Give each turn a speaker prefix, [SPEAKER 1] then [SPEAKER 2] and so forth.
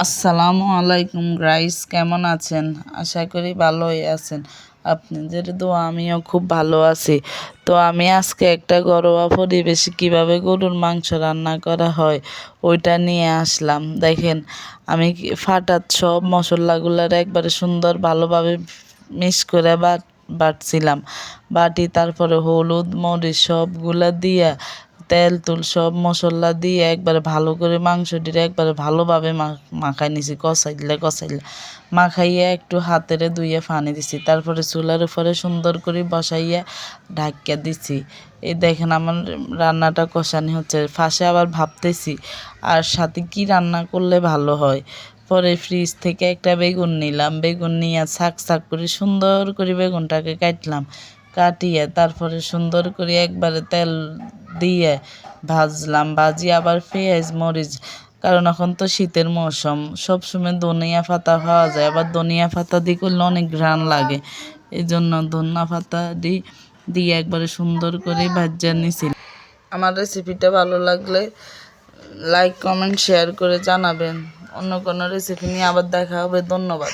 [SPEAKER 1] আসসালামু আলাইকুম গাইস, কেমন আছেন? আশা করি ভালোই আছেন। আপনাদের দোয়া আমিও খুব ভালো আছি। তো আমি আজকে একটা ঘরোয়া পরিবেশে কীভাবে গরুর মাংস রান্না করা হয় ওইটা নিয়ে আসলাম। দেখেন, আমি ফাটাত সব মশলাগুলার একবারে সুন্দর ভালোভাবে মিক্স করে বাটছিলাম। বাটি তারপরে হলুদ মরিচ সবগুলা দিয়া তেল তুল সব মশলা দিয়ে একবারে ভালো করে মাংসটির একবারে ভালোভাবে মাখাই নিছি, কষাইলে মাখাইয়া একটু হাতেরে ধুইয়া পানি দিছি। তারপরে চুলার উপরে সুন্দর করে বসাইয়া ঢাকিয়া দিছি। এই দেখেন আমার রান্নাটা কষানি হচ্ছে। ফাঁসে আবার ভাবতেছি আর সাথে কি রান্না করলে ভালো হয়। পরে ফ্রিজ থেকে একটা বেগুন নিলাম, বেগুন নিয়ে ছাক করে সুন্দর করে বেগুনটাকে কাটিয়ে তারপরে সুন্দর করে একবারে তেল দিয়ে ভাজলাম। ভাজি আবার পেঁয়াজ মরিচ, কারণ এখন তো শীতের মৌসুম, সবসময় ধনিয়া পাতা পাওয়া যায়, আবার ধনিয়া পাতা দিয়ে করলে অনেক ঘ্রাণ লাগে, এই জন্য ধনিয়া পাতা দিয়ে একবারে সুন্দর করে ভাজা নিছি। আমার রেসিপিটা ভালো লাগলে লাইক কমেন্ট শেয়ার করে জানাবেন। অন্য কোনো রেসিপি নিয়ে আবার দেখা হবে। ধন্যবাদ।